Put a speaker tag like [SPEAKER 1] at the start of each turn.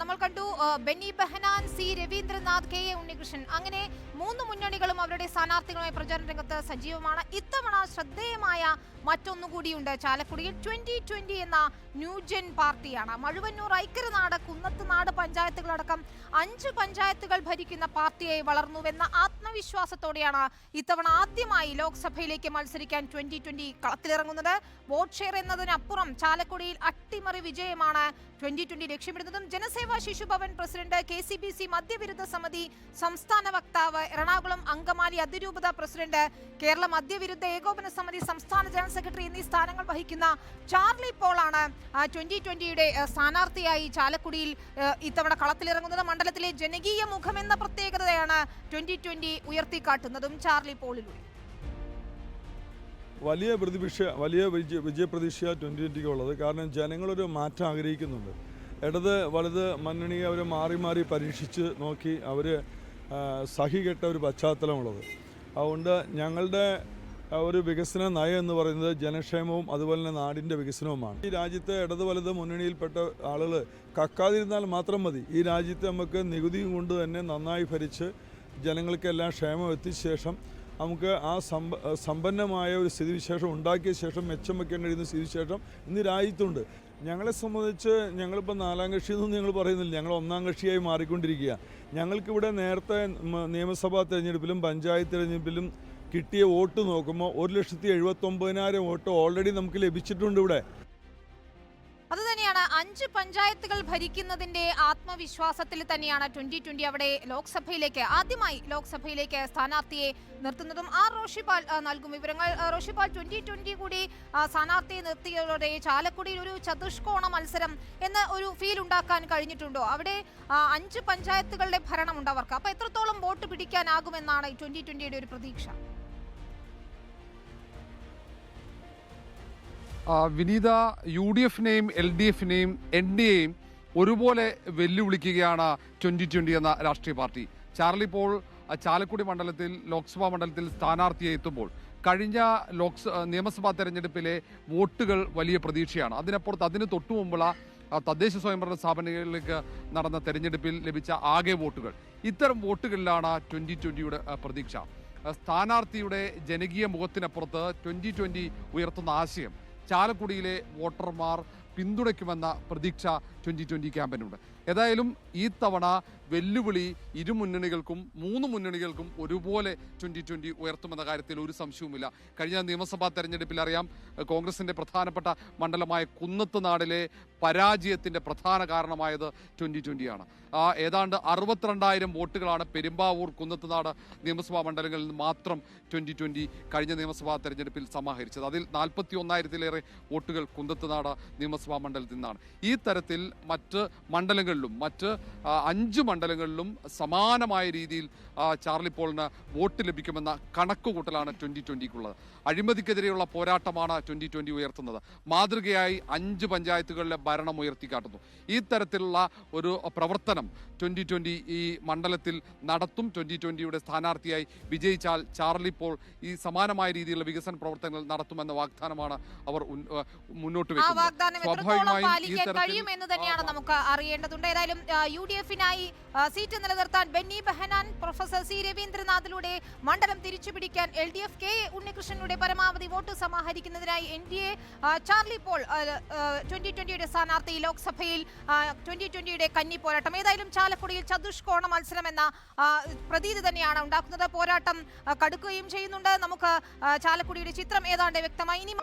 [SPEAKER 1] നമ്മൾ കണ്ടു Benny Behanan, C Raveendranath, K A Unnikrishnan, അങ്ങനെ മൂന്ന് മുന്നണികളും അവരുടെ സ്ഥാനാർത്ഥികളുമായി പ്രചാരണ രംഗത്ത് സജീവമാണ്. ഇത്തവണ ശ്രദ്ധേയമായ മറ്റൊന്നുകൂടിയുണ്ട്. ചാലക്കുടിയിൽ 2020 എന്ന ന്യൂജൻ പാർട്ടിയാണ്. മഴുവന്നൂർ, ഐക്യനാട്, കുന്നത്തുനാട് പഞ്ചായത്തുകളടക്കം 5 പഞ്ചായത്തുകൾ ഭരിക്കുന്ന പാർട്ടിയായി വളർന്നുവെന്ന ആത്മവിശ്വാസത്തോടെയാണ് ഇത്തവണ ആദ്യമായി ലോക്സഭയിലേക്ക് മത്സരിക്കാൻ 2020 കളത്തിലിറങ്ങുന്നത്. വോട്ട് ഷെയർ എന്നതിനപ്പുറം ചാലക്കുടിയിൽ അട്ടിമറി വിജയമാണ് 2020 ലക്ഷ്യമിടുന്നതും. ജനസേവാ ശിശുഭവൻ പ്രസിഡന്റ്, KCBC മദ്യവിരുദ്ധ സമിതി സംസ്ഥാന വക്താവ്, എറണാകുളം അങ്കമാലി അതിരൂപത പ്രസിഡന്റ്, കേരള മദ്യവിരുദ്ധ ഏകോപന സമിതി സംസ്ഥാന ജനറൽ സെക്രട്ടറി എന്നീ സ്ഥാനങ്ങൾ വഹിക്കുന്ന ചാർലി പോളാണ് 2020യുടെ സ്ഥാനാർത്ഥിയായി ചാലക്കുടിയിൽ ഇത്തവണ കളത്തിലിറങ്ങുന്നത്. മണ്ഡലത്തിലെ ജനകീയ മുഖമെന്ന പ്രത്യേകതയാണ് 2020 ഉയർത്തിക്കാട്ടുന്നതും ചാർലി പോളിലൂടെ.
[SPEAKER 2] വലിയ വിജയപ്രതീക്ഷ 2020 ഉള്ളത്. കാരണം ജനങ്ങളൊരു മാറ്റം ആഗ്രഹിക്കുന്നുണ്ട്. ഇടത് വലത് മുന്നണി അവർ മാറി മാറി പരീക്ഷിച്ച് നോക്കി അവർ സഹികെട്ട ഒരു പശ്ചാത്തലമുള്ളത്. അതുകൊണ്ട് ഞങ്ങളുടെ ഒരു വികസന നയം എന്ന് പറയുന്നത് ജനക്ഷേമവും അതുപോലെ തന്നെ നാടിൻ്റെ വികസനവുമാണ്. ഈ രാജ്യത്തെ ഇടത് വലത് മുന്നണിയിൽപ്പെട്ട ആളുകൾ കക്കാതിരുന്നാൽ മാത്രം മതി. ഈ രാജ്യത്ത് നമുക്ക് നികുതിയും കൊണ്ട് തന്നെ നന്നായി ഭരിച്ച് ജനങ്ങൾക്കെല്ലാം ക്ഷേമം എത്തിച്ച ശേഷം നമുക്ക് ആ സമ്പന്നമായ ഒരു സ്ഥിതിവിശേഷം ഉണ്ടാക്കിയ ശേഷം മെച്ചം വെക്കേണ്ട കഴിയുന്ന സ്ഥിതിവിശേഷം ഇന്ന് രാജ്യത്തുണ്ട്. ഞങ്ങളെ സംബന്ധിച്ച് ഞങ്ങളിപ്പോൾ 4ാം കക്ഷിയെന്നൊന്നും ഞങ്ങൾ പറയുന്നില്ല. ഞങ്ങൾ 1ാം കക്ഷിയായി മാറിക്കൊണ്ടിരിക്കുക. ഞങ്ങൾക്കിവിടെ നേരത്തെ നിയമസഭാ തെരഞ്ഞെടുപ്പിലും പഞ്ചായത്ത് തെരഞ്ഞെടുപ്പിലും കിട്ടിയ വോട്ട് നോക്കുമ്പോൾ 1,79,000 വോട്ട് ഓൾറെഡി നമുക്ക് ലഭിച്ചിട്ടുണ്ട് ഇവിടെ.
[SPEAKER 1] അതുതന്നെയാണ് 5 പഞ്ചായത്തുകൾ ഭരിക്കുന്നതിന്റെ ആത്മവിശ്വാസത്തിൽ തന്നെയാണ് 2020 അവിടെ ആദ്യമായി ലോക്സഭയിലേക്ക് സ്ഥാനാർത്ഥിയെ നിർത്തുന്നതും. റോഷിപാൽ നൽകും വിവരങ്ങൾ. റോഷിപാൽ, 2020 കൂടി സ്ഥാനാർത്ഥിയെ നിർത്തിയതോടെ ചാലക്കുടിയിൽ ഒരു ചതുഷ്കോണ മത്സരം എന്ന ഒരു ഫീൽ ഉണ്ടാക്കാൻ കഴിഞ്ഞിട്ടുണ്ടോ? അവിടെ 5 പഞ്ചായത്തുകളുടെ ഭരണമുണ്ട് അവർക്ക്. അപ്പോൾ എത്രത്തോളം വോട്ട് പിടിക്കാനാകുമെന്നാണ് 2020യുടെ ഒരു പ്രതീക്ഷ?
[SPEAKER 3] വിനീത, UDF-നെയും LDF-നെയും NDA-യും ഒരുപോലെ വെല്ലുവിളിക്കുകയാണ് 2020 എന്ന രാഷ്ട്രീയ പാർട്ടി. ചാർലി പോൾ ചാലക്കുടി മണ്ഡലത്തിൽ ലോക്സഭാ മണ്ഡലത്തിൽ സ്ഥാനാർത്ഥിയായി എത്തുമ്പോൾ കഴിഞ്ഞ നിയമസഭാ തെരഞ്ഞെടുപ്പിലെ വോട്ടുകൾ വലിയ പ്രതീക്ഷയാണ്. അതിനപ്പുറത്ത് അതിന് തൊട്ടു മുമ്പുള്ള തദ്ദേശ സ്വയംഭരണ സ്ഥാപനങ്ങളിലേക്ക് നടന്ന തെരഞ്ഞെടുപ്പിൽ ലഭിച്ച ആകെ വോട്ടുകൾ. ഇത്തരം വോട്ടുകളിലാണ് 2020യുടെ പ്രതീക്ഷ. സ്ഥാനാർത്ഥിയുടെ ജനകീയ മുഖത്തിനപ്പുറത്ത് 2020 ഉയർത്തുന്ന ആശയം ചാലക്കുടിയിലെ വോട്ടർമാർ പിന്തുണയ്ക്കുമെന്ന പ്രതീക്ഷ 2020 ക്യാമ്പയിനുണ്ട്. ഏതായാലും ഈ തവണ വെല്ലുവിളി ഇരു മുന്നണികൾക്കും 3 മുന്നണികൾക്കും ഒരുപോലെ 2020 ഉയർത്തുമെന്ന കാര്യത്തിൽ ഒരു സംശയവുമില്ല. കഴിഞ്ഞ നിയമസഭാ തെരഞ്ഞെടുപ്പിൽ അറിയാം, കോൺഗ്രസിന്റെ പ്രധാനപ്പെട്ട മണ്ഡലമായ കുന്നത്തുനാടിലെ പരാജയത്തിന്റെ പ്രധാന കാരണമായത് 2020 ആണ്. ഏതാണ്ട് 62,000 വോട്ടുകളാണ് പെരുമ്പാവൂർ, കുന്നത്തുനാട് നിയമസഭാ മണ്ഡലങ്ങളിൽ നിന്ന് മാത്രം 2020 കഴിഞ്ഞ നിയമസഭാ തെരഞ്ഞെടുപ്പിൽ സമാഹരിച്ചത്. അതിൽ 41,000-ലേറെ വോട്ടുകൾ കുന്നത്തുനാട് നിയമസഭാ മണ്ഡലത്തിൽ നിന്നാണ്. ഈ തരത്തിൽ മറ്റ് മണ്ഡലങ്ങളിലും മറ്റ് 5 മണ്ഡലങ്ങളിലും സമാനമായ രീതിയിൽ ചാർലി പോളിന് വോട്ട് ലഭിക്കുമെന്ന കണക്കുകൂട്ടലാണ് 2020ക്കുള്ളത്. അഴിമതിക്കെതിരെയുള്ള പോരാട്ടമാണ് 2020 ഉയർത്തുന്നത്. മാതൃകയായി 5 പഞ്ചായത്തുകളിലെ ഭരണം ഉയർത്തിക്കാട്ടുന്നു. ഈ തരത്തിലുള്ള ഒരു പ്രവർത്തനം 2020 ഈ മണ്ഡലത്തിൽ നടത്തും. 2020യുടെ സ്ഥാനാർത്ഥിയായി വിജയിച്ചാൽ ചാർലി പോൾ ഈ സമാനമായ രീതിയിലുള്ള വികസന പ്രവർത്തനങ്ങൾ നടത്തുമെന്ന വാഗ്ദാനമാണ് അവർ മുന്നോട്ട് വെക്കുന്നത്.
[SPEAKER 1] കഴിയുമെന്ന് തന്നെയാണ് നമുക്ക് അറിയേണ്ടതുണ്ട്. ഏതായാലും UDF-നായി സീറ്റ് നിലനിർത്താൻ ബെന്നി ബെഹനാൻ, പ്രൊഫസർ സി രവീന്ദ്രനാഥിലൂടെ മണ്ഡലം തിരിച്ചുപിടിക്കാൻ LDF കെ ഉണ്ണികൃഷ്ണനുടെ പരമാവധി വോട്ട് സമാഹരിക്കുന്നതിനായി NDA ചാർലി പോൾ 2020യുടെ സ്ഥാനാർത്ഥി ലോക്സഭയിൽ 2020യുടെ കന്നി പോരാട്ടം. ഏതായാലും ചാലക്കുടിയിൽ ചതുഷ്കോണ മത്സരം എന്ന പ്രതീതി തന്നെയാണ് ഉണ്ടാക്കുന്നത്. പോരാട്ടം കടുക്കുകയും ചെയ്യുന്നുണ്ട്. നമുക്ക് ചാലക്കുടിയുടെ ചിത്രം ഏതാണ്ട് വ്യക്തമായി. ഇനി